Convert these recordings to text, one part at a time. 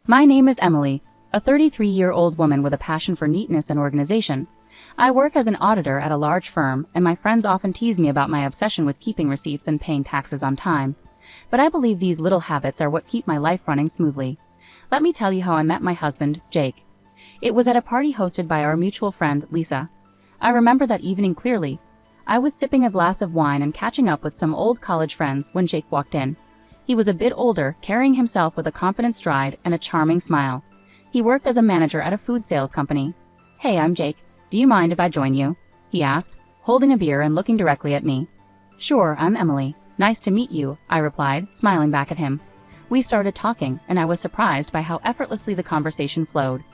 My name is Emily, a 33-year-old woman with a passion for neatness and organization. I work as an auditor at a large firm, and my friends often tease me about my obsession with keeping receipts and paying taxes on time. But I believe these little habits are what keep my life running smoothly. Let me tell you how I met my husband, Jake. It was at a party hosted by our mutual friend, Lisa. I remember that evening clearly. I was sipping a glass of wine and catching up with some old college friends when Jake walked in. He was a bit older, carrying himself with a confident stride and a charming smile. He worked as a manager at a food sales company. "Hey, I'm Jake. Do you mind if I join you?" he asked, holding a beer and looking directly at me. "Sure, I'm Emily. Nice to meet you," I replied, smiling back at him. We started talking, and I was surprised by how effortlessly the conversation flowed.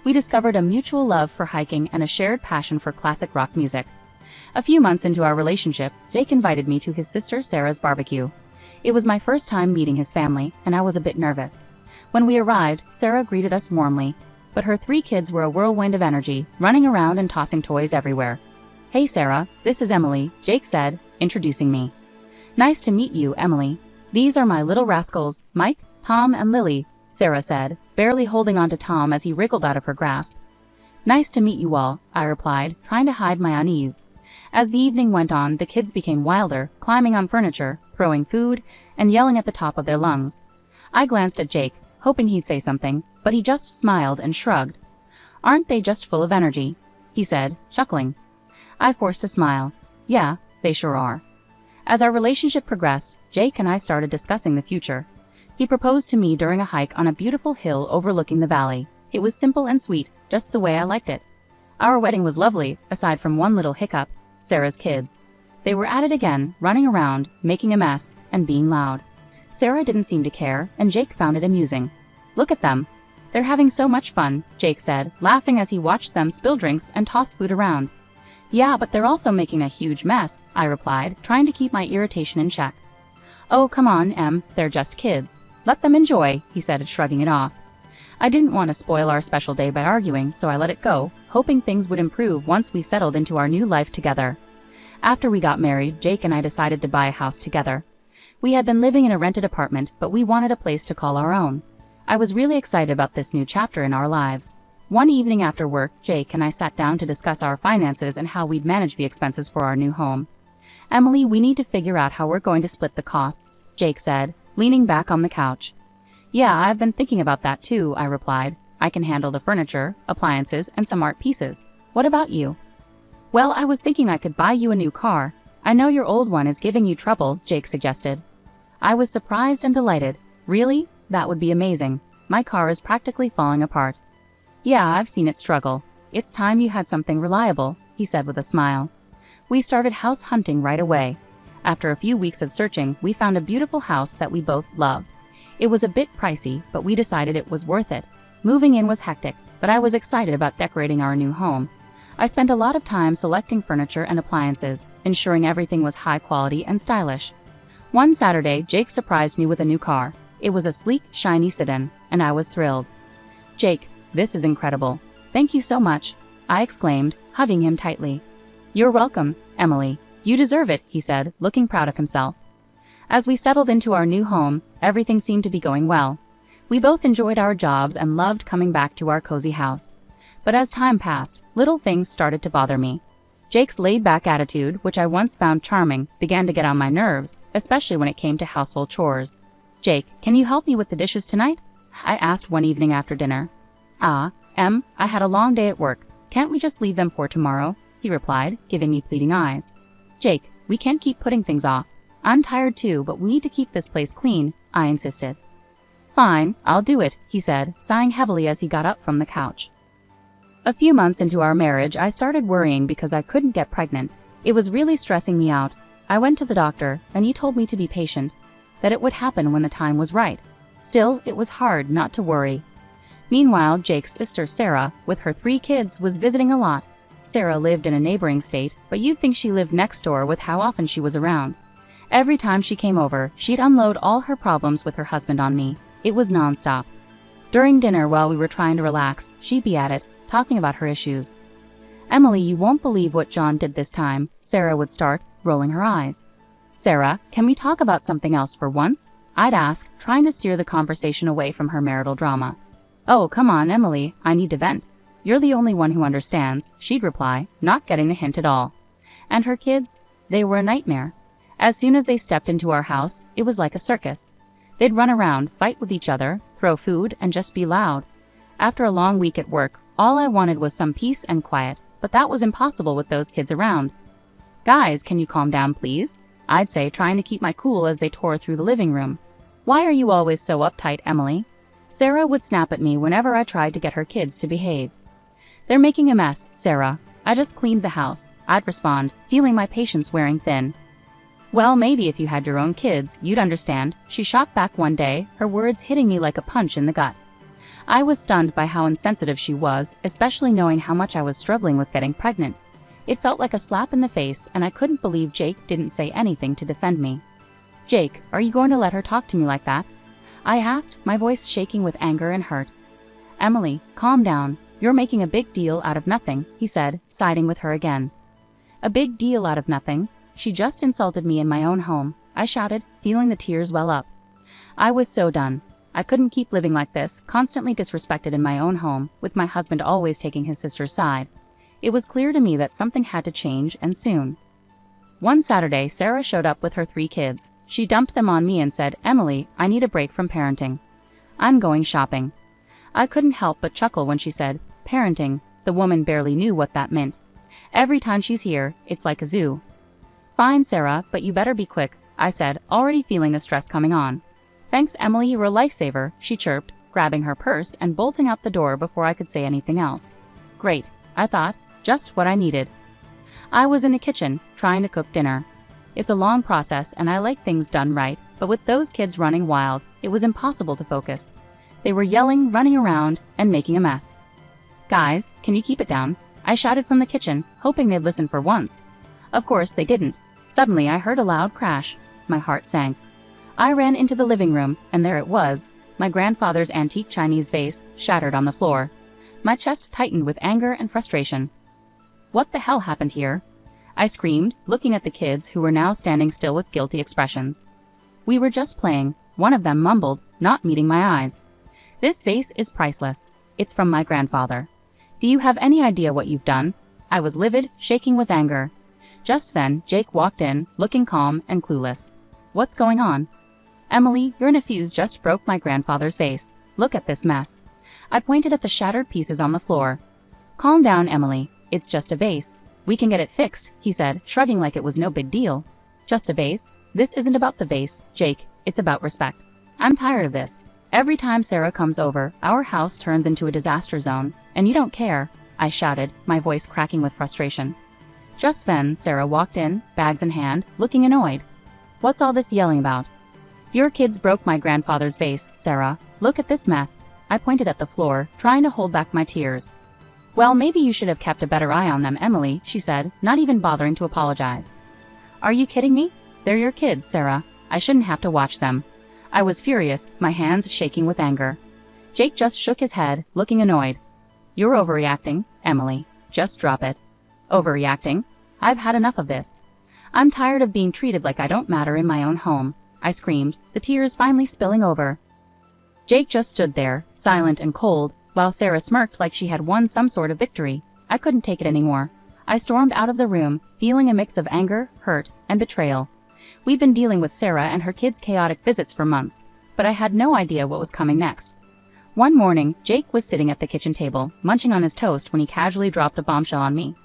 We discovered a mutual love for hiking and a shared passion for classic rock music. A few months into our relationship, Jake invited me to his sister Sarah's barbecue. It was my first time meeting his family, and I was a bit nervous. When we arrived, Sarah greeted us warmly, but her 3 kids were a whirlwind of energy, running around and tossing toys everywhere. "Hey Sarah, this is Emily," Jake said, introducing me. "Nice to meet you, Emily. These are my little rascals, Mike, Tom, and Lily," Sarah said, barely holding on to Tom as he wriggled out of her grasp. "Nice to meet you all," I replied, trying to hide my unease. As the evening went on, the kids became wilder, climbing on furniture, throwing food, and yelling at the top of their lungs. I glanced at Jake, hoping he'd say something, but he just smiled and shrugged. "Aren't they just full of energy?" he said, chuckling. I forced a smile. "Yeah, they sure are." As our relationship progressed, Jake and I started discussing the future. He proposed to me during a hike on a beautiful hill overlooking the valley. It was simple and sweet, just the way I liked it. Our wedding was lovely, aside from one little hiccup: Sarah's kids. They were at it again, running around, making a mess, and being loud. Sarah didn't seem to care, and Jake found it amusing. "Look at them. They're having so much fun," Jake said, laughing as he watched them spill drinks and toss food around. "Yeah, but they're also making a huge mess," I replied, trying to keep my irritation in check. "Oh, come on, Em, they're just kids. Let them enjoy," he said, shrugging it off. I didn't want to spoil our special day by arguing, so I let it go, hoping things would improve once we settled into our new life together. After we got married, Jake and I decided to buy a house together. We had been living in a rented apartment, but we wanted a place to call our own. I was really excited about this new chapter in our lives. One evening after work, Jake and I sat down to discuss our finances and how we'd manage the expenses for our new home. "Emily, we need to figure out how we're going to split the costs," Jake said, leaning back on the couch. "Yeah, I've been thinking about that too," I replied. "I can handle the furniture, appliances, and some art pieces. What about you?" "Well, I was thinking I could buy you a new car. I know your old one is giving you trouble," Jake suggested. I was surprised and delighted. "Really? That would be amazing. My car is practically falling apart." "Yeah, I've seen it struggle. It's time you had something reliable," he said with a smile. We started house hunting right away. After a few weeks of searching, we found a beautiful house that we both loved. It was a bit pricey, but we decided it was worth it. Moving in was hectic, but I was excited about decorating our new home. I spent a lot of time selecting furniture and appliances, ensuring everything was high quality and stylish. One Saturday, Jake surprised me with a new car. It was a sleek, shiny sedan, and I was thrilled. "Jake, this is incredible. Thank you so much," I exclaimed, hugging him tightly. "You're welcome, Emily. You deserve it," he said, looking proud of himself. As we settled into our new home, everything seemed to be going well. We both enjoyed our jobs and loved coming back to our cozy house. But as time passed, little things started to bother me. Jake's laid-back attitude, which I once found charming, began to get on my nerves, especially when it came to household chores. "Jake, can you help me with the dishes tonight?" I asked one evening after dinner. "Em, I had a long day at work. Can't we just leave them for tomorrow?" he replied, giving me pleading eyes. "Jake, we can't keep putting things off. I'm tired too, but we need to keep this place clean," I insisted. "Fine, I'll do it," he said, sighing heavily as he got up from the couch. A few months into our marriage, I started worrying because I couldn't get pregnant. It was really stressing me out. I went to the doctor, and he told me to be patient, that it would happen when the time was right. Still, it was hard not to worry. Meanwhile, Jake's sister Sarah, with her 3 kids, was visiting a lot. Sarah lived in a neighboring state, but you'd think she lived next door with how often she was around. Every time she came over, she'd unload all her problems with her husband on me. It was nonstop. During dinner, while we were trying to relax, she'd be at it, talking about her issues. "Emily, you won't believe what John did this time," Sarah would start, rolling her eyes. "Sarah, can we talk about something else for once?" I'd ask, trying to steer the conversation away from her marital drama. "Oh, come on, Emily, I need to vent." "You're the only one who understands," she'd reply, not getting the hint at all. And her kids? They were a nightmare. As soon as they stepped into our house, it was like a circus. They'd run around, fight with each other, throw food, and just be loud. After a long week at work, all I wanted was some peace and quiet, but that was impossible with those kids around. "Guys, can you calm down, please?" I'd say, trying to keep my cool as they tore through the living room. "Why are you always so uptight, Emily?" Sarah would snap at me whenever I tried to get her kids to behave. "They're making a mess, Sarah. I just cleaned the house," I'd respond, feeling my patience wearing thin. "Well, maybe if you had your own kids, you'd understand," she shot back one day, her words hitting me like a punch in the gut. I was stunned by how insensitive she was, especially knowing how much I was struggling with getting pregnant. It felt like a slap in the face, and I couldn't believe Jake didn't say anything to defend me. "Jake, are you going to let her talk to me like that?" I asked, my voice shaking with anger and hurt. "Emily, calm down. You're making a big deal out of nothing," he said, siding with her again. "A big deal out of nothing? She just insulted me in my own home," I shouted, feeling the tears well up. I was so done. I couldn't keep living like this, constantly disrespected in my own home, with my husband always taking his sister's side. It was clear to me that something had to change, and soon. One Saturday, Sarah showed up with her 3 kids. She dumped them on me and said, "Emily, I need a break from parenting. I'm going shopping." I couldn't help but chuckle when she said, "Parenting." The woman barely knew what that meant. "Every time she's here, it's like a zoo." "Fine, Sarah, but you better be quick," I said, already feeling the stress coming on. "Thanks, Emily, you're a lifesaver," she chirped, grabbing her purse and bolting out the door before I could say anything else. Great, I thought, just what I needed. I was in the kitchen, trying to cook dinner. It's a long process and I like things done right, but with those kids running wild, it was impossible to focus. They were yelling, running around, and making a mess. "Guys, can you keep it down?" I shouted from the kitchen, hoping they'd listen for once. Of course they didn't. Suddenly I heard a loud crash. My heart sank. I ran into the living room, and there it was, my grandfather's antique Chinese vase, shattered on the floor. My chest tightened with anger and frustration. "What the hell happened here?" I screamed, looking at the kids who were now standing still with guilty expressions. "We were just playing," one of them mumbled, not meeting my eyes. "This vase is priceless. It's from my grandfather. Do you have any idea what you've done?" I was livid, shaking with anger. Just then, Jake walked in, looking calm and clueless. "What's going on?" "Emily, your nephews just broke my grandfather's vase. Look at this mess." I pointed at the shattered pieces on the floor. "Calm down, Emily. It's just a vase. We can get it fixed," he said, shrugging like it was no big deal. "Just a vase? This isn't about the vase, Jake. It's about respect. I'm tired of this. Every time Sarah comes over, our house turns into a disaster zone, and you don't care," I shouted, my voice cracking with frustration. Just then, Sarah walked in, bags in hand, looking annoyed. "What's all this yelling about?" "Your kids broke my grandfather's vase, Sarah. Look at this mess." I pointed at the floor, trying to hold back my tears. "Well, maybe you should have kept a better eye on them, Emily," she said, not even bothering to apologize. "Are you kidding me? They're your kids, Sarah. I shouldn't have to watch them." I was furious, my hands shaking with anger. Jake just shook his head, looking annoyed. "You're overreacting, Emily. Just drop it." "Overreacting? I've had enough of this. I'm tired of being treated like I don't matter in my own home," I screamed, the tears finally spilling over. Jake just stood there, silent and cold, while Sarah smirked like she had won some sort of victory. I couldn't take it anymore. I stormed out of the room, feeling a mix of anger, hurt, and betrayal. We'd been dealing with Sarah and her kids' chaotic visits for months, but I had no idea what was coming next. One morning, Jake was sitting at the kitchen table, munching on his toast when he casually dropped a bombshell on me.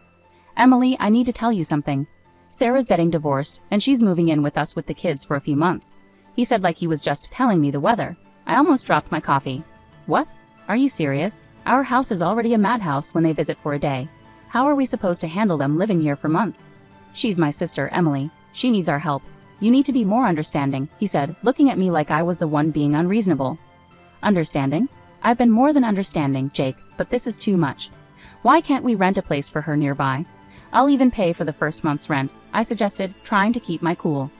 "Emily, I need to tell you something. Sarah's getting divorced, and she's moving in with us with the kids for a few months," he said like he was just telling me the weather. I almost dropped my coffee. "What? Are you serious? Our house is already a madhouse when they visit for a day. How are we supposed to handle them living here for months?" "She's my sister, Emily. She needs our help. You need to be more understanding," he said, looking at me like I was the one being unreasonable. "Understanding? I've been more than understanding, Jake, but this is too much. Why can't we rent a place for her nearby? I'll even pay for the first month's rent," I suggested, trying to keep my cool.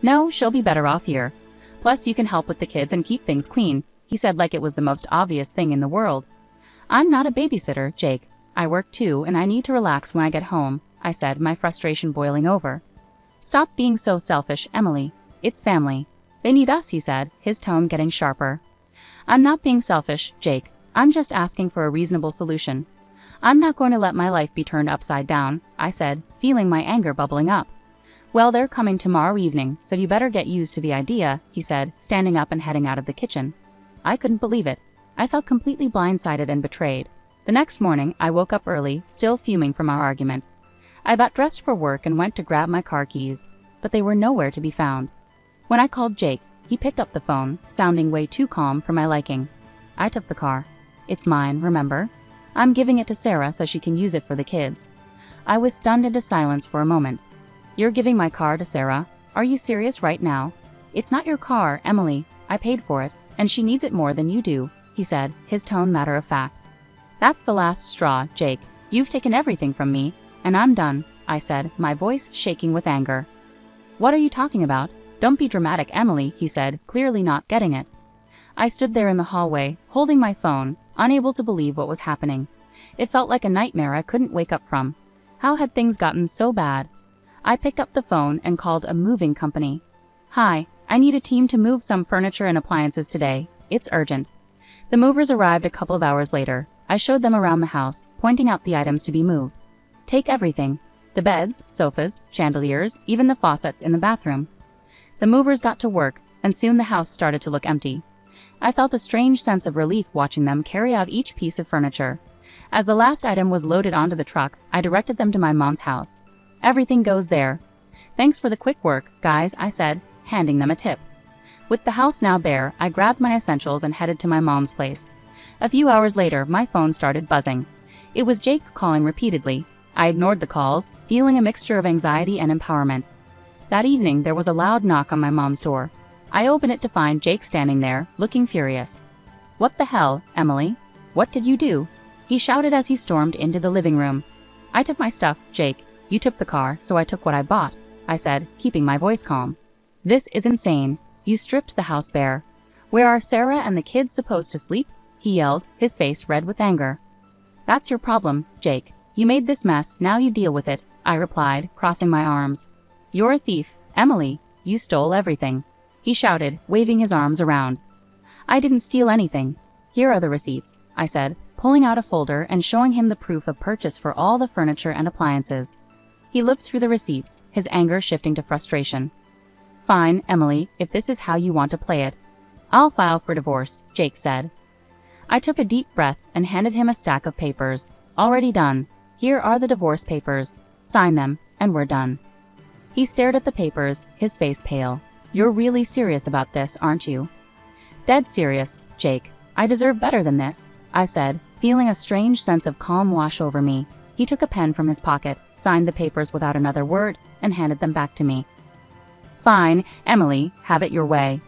"No, she'll be better off here. Plus, you can help with the kids and keep things clean," he said like it was the most obvious thing in the world. "I'm not a babysitter, Jake. I work too, and I need to relax when I get home," I said, my frustration boiling over. "Stop being so selfish, Emily. It's family. They need us," he said, his tone getting sharper. "I'm not being selfish, Jake. I'm just asking for a reasonable solution. I'm not going to let my life be turned upside down, I said, feeling my anger bubbling up. Well, they're coming tomorrow evening, so you better get used to the idea, he said, standing up and heading out of the kitchen. I couldn't believe it. I felt completely blindsided and betrayed. The next morning, I woke up early, still fuming from our argument. I got dressed for work and went to grab my car keys, but they were nowhere to be found. When I called Jake, he picked up the phone, sounding way too calm for my liking. I took the car. It's mine, remember? I'm giving it to Sarah so she can use it for the kids. I was stunned into silence for a moment. You're giving my car to Sarah? Are you serious right now? It's not your car, Emily. I paid for it, and she needs it more than you do, he said, his tone matter of fact. That's the last straw, Jake. You've taken everything from me, and I'm done, I said, my voice shaking with anger. What are you talking about? Don't be dramatic, Emily, he said, clearly not getting it. I stood there in the hallway, holding my phone, unable to believe what was happening. It felt like a nightmare I couldn't wake up from. How had things gotten so bad? I picked up the phone and called a moving company. Hi, I need a team to move some furniture and appliances today. It's urgent. The movers arrived a couple of hours later. I showed them around the house, pointing out the items to be moved. Take everything. The beds, sofas, chandeliers, even the faucets in the bathroom. The movers got to work, and soon the house started to look empty. I felt a strange sense of relief watching them carry out each piece of furniture. As the last item was loaded onto the truck, I directed them to my mom's house. Everything goes there. Thanks for the quick work, guys, I said, handing them a tip. With the house now bare, I grabbed my essentials and headed to my mom's place. A few hours later, my phone started buzzing. It was Jake calling repeatedly. I ignored the calls, feeling a mixture of anxiety and empowerment. That evening, there was a loud knock on my mom's door. I opened it to find Jake standing there, looking furious. What the hell, Emily? What did you do? He shouted as he stormed into the living room. I took my stuff, Jake. You took the car, so I took what I bought, I said, keeping my voice calm. This is insane. You stripped the house bare. Where are Sarah and the kids supposed to sleep? He yelled, his face red with anger. That's your problem, Jake. You made this mess, now you deal with it, I replied, crossing my arms. You're a thief, Emily. You stole everything. He shouted, waving his arms around. I didn't steal anything. Here are the receipts, I said, pulling out a folder and showing him the proof of purchase for all the furniture and appliances. He looked through the receipts, his anger shifting to frustration. Fine, Emily, if this is how you want to play it. I'll file for divorce, Jake said. I took a deep breath and handed him a stack of papers. Already done. Here are the divorce papers. Sign them, and we're done. He stared at the papers, his face pale. You're really serious about this, aren't you? Dead serious, Jake. I deserve better than this, I said, feeling a strange sense of calm wash over me. He took a pen from his pocket, signed the papers without another word, and handed them back to me. Fine, Emily, have it your way.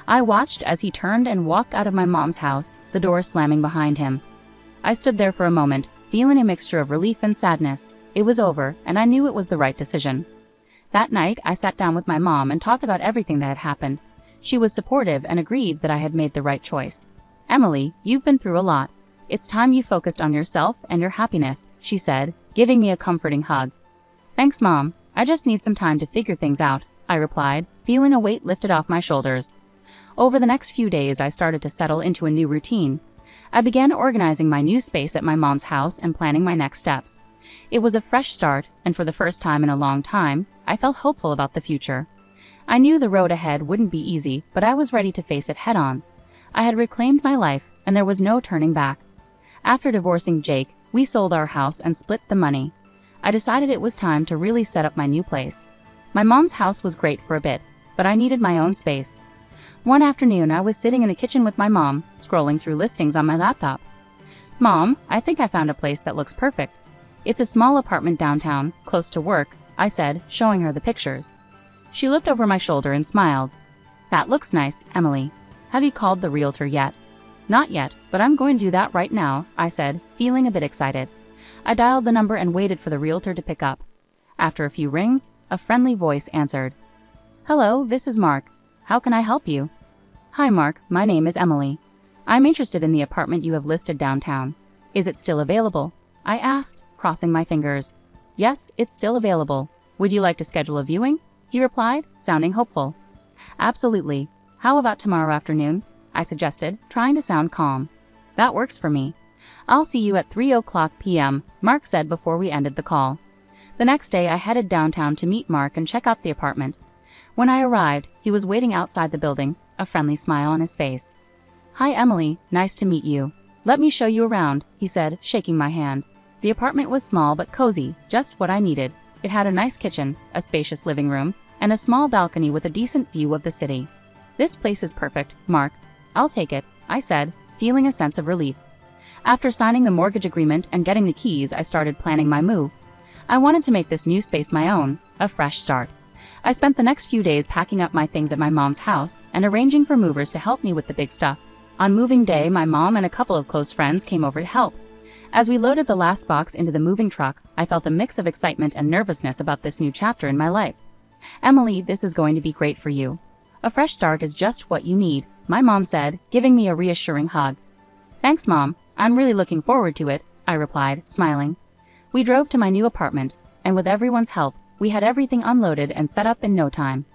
I watched as he turned and walked out of my mom's house, the door slamming behind him. I stood there for a moment, feeling a mixture of relief and sadness. It was over, and I knew it was the right decision. That night, I sat down with my mom and talked about everything that had happened. She was supportive and agreed that I had made the right choice. Emily, you've been through a lot. It's time you focused on yourself and your happiness, she said, giving me a comforting hug. Thanks, Mom. I just need some time to figure things out, I replied, feeling a weight lifted off my shoulders. Over the next few days, I started to settle into a new routine. I began organizing my new space at my mom's house and planning my next steps. It was a fresh start, and for the first time in a long time, I felt hopeful about the future. I knew the road ahead wouldn't be easy, but I was ready to face it head-on. I had reclaimed my life, and there was no turning back. After divorcing Jake, we sold our house and split the money. I decided it was time to really set up my new place. My mom's house was great for a bit, but I needed my own space. One afternoon, I was sitting in the kitchen with my mom, scrolling through listings on my laptop. Mom, I think I found a place that looks perfect. It's a small apartment downtown, close to work, I said, showing her the pictures. She looked over my shoulder and smiled. That looks nice, Emily. Have you called the realtor yet? Not yet, but I'm going to do that right now, I said, feeling a bit excited. I dialed the number and waited for the realtor to pick up. After a few rings, a friendly voice answered. Hello, this is Mark. How can I help you? Hi, Mark. My name is Emily. I'm interested in the apartment you have listed downtown. Is it still available? I asked, crossing my fingers. Yes, it's still available. Would you like to schedule a viewing? He replied, sounding hopeful. Absolutely. How about tomorrow afternoon? I suggested, trying to sound calm. That works for me. I'll see you at 3:00 p.m., Mark said before we ended the call. The next day I headed downtown to meet Mark and check out the apartment. When I arrived, he was waiting outside the building, a friendly smile on his face. "Hi Emily, nice to meet you. Let me show you around," he said, shaking my hand. The apartment was small but cozy, just what I needed. It had a nice kitchen, a spacious living room, and a small balcony with a decent view of the city. "This place is perfect, Mark. I'll take it," I said, feeling a sense of relief. After signing the mortgage agreement and getting the keys, I started planning my move. I wanted to make this new space my own, a fresh start. I spent the next few days packing up my things at my mom's house and arranging for movers to help me with the big stuff. On moving day, my mom and a couple of close friends came over to help. As we loaded the last box into the moving truck, I felt a mix of excitement and nervousness about this new chapter in my life. "Emily, this is going to be great for you. A fresh start is just what you need," my mom said, giving me a reassuring hug. "Thanks, Mom. I'm really looking forward to it," I replied, smiling. We drove to my new apartment, and with everyone's help, we had everything unloaded and set up in no time.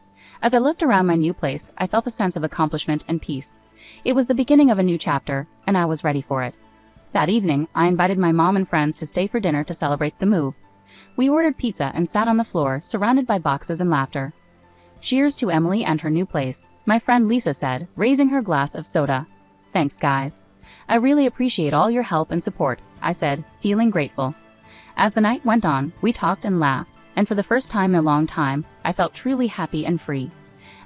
As I looked around my new place, I felt a sense of accomplishment and peace. It was the beginning of a new chapter, and I was ready for it. That evening, I invited my mom and friends to stay for dinner to celebrate the move. We ordered pizza and sat on the floor, surrounded by boxes and laughter. "Cheers to Emily and her new place," my friend Lisa said, raising her glass of soda. "Thanks, guys. I really appreciate all your help and support," I said, feeling grateful. As the night went on, we talked and laughed, and for the first time in a long time, I felt truly happy and free.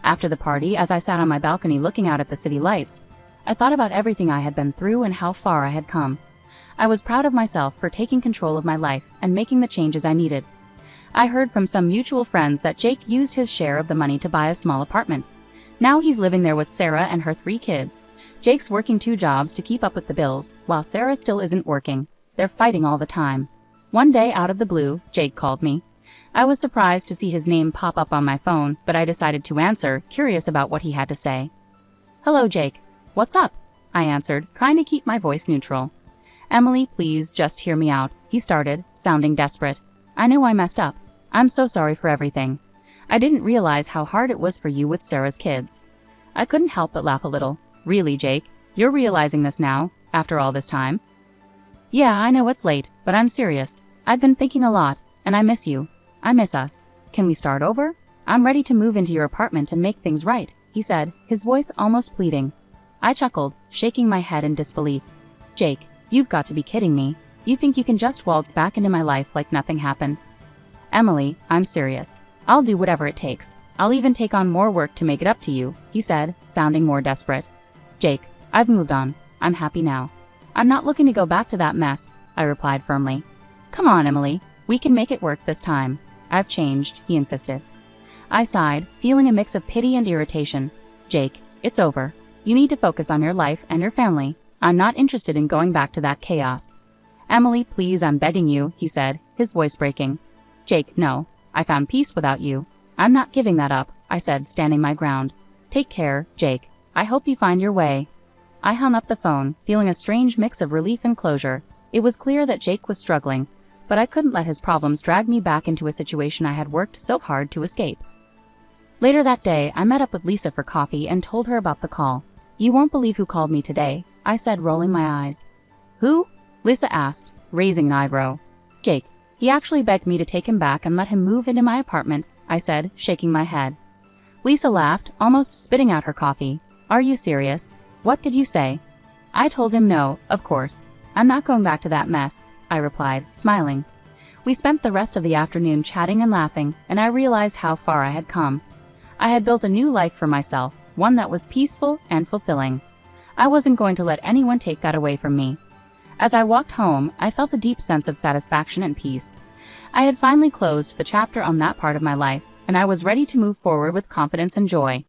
After the party, as I sat on my balcony looking out at the city lights, I thought about everything I had been through and how far I had come. I was proud of myself for taking control of my life and making the changes I needed. I heard from some mutual friends that Jake used his share of the money to buy a small apartment. Now he's living there with Sarah and her 3 kids. Jake's working 2 jobs to keep up with the bills, while Sarah still isn't working. They're fighting all the time. One day, out of the blue, Jake called me. I was surprised to see his name pop up on my phone, but I decided to answer, curious about what he had to say. "Hello, Jake. What's up?" I answered, trying to keep my voice neutral. "Emily, please just hear me out," he started, sounding desperate. "I know I messed up. I'm so sorry for everything. I didn't realize how hard it was for you with Sarah's kids." I couldn't help but laugh a little. "Really, Jake? You're realizing this now, after all this time?" "Yeah, I know it's late, but I'm serious. I've been thinking a lot, and I miss you. I miss us. Can we start over? I'm ready to move into your apartment and make things right," he said, his voice almost pleading. I chuckled, shaking my head in disbelief. "Jake, you've got to be kidding me. You think you can just waltz back into my life like nothing happened?" "Emily, I'm serious. I'll do whatever it takes. I'll even take on more work to make it up to you," he said, sounding more desperate. "Jake, I've moved on. I'm happy now. I'm not looking to go back to that mess," I replied firmly. "Come on, Emily. We can make it work this time." "I've changed," he insisted. I sighed, feeling a mix of pity and irritation. "Jake, it's over. You need to focus on your life and your family. I'm not interested in going back to that chaos." "Emily, please, I'm begging you," he said, his voice breaking. "Jake, no. I found peace without you. I'm not giving that up," I said, standing my ground. "Take care, Jake. I hope you find your way." I hung up the phone, feeling a strange mix of relief and closure. It was clear that Jake was struggling, but I couldn't let his problems drag me back into a situation I had worked so hard to escape. Later that day, I met up with Lisa for coffee and told her about the call. "You won't believe who called me today," I said, rolling my eyes. "Who?" Lisa asked, raising an eyebrow. "Jake. He actually begged me to take him back and let him move into my apartment," I said, shaking my head. Lisa laughed, almost spitting out her coffee. "Are you serious? What did you say?" I told him no, of course. "I'm not going back to that mess," I replied, smiling. We spent the rest of the afternoon chatting and laughing, and I realized how far I had come. I had built a new life for myself, one that was peaceful and fulfilling. I wasn't going to let anyone take that away from me. As I walked home, I felt a deep sense of satisfaction and peace. I had finally closed the chapter on that part of my life, and I was ready to move forward with confidence and joy.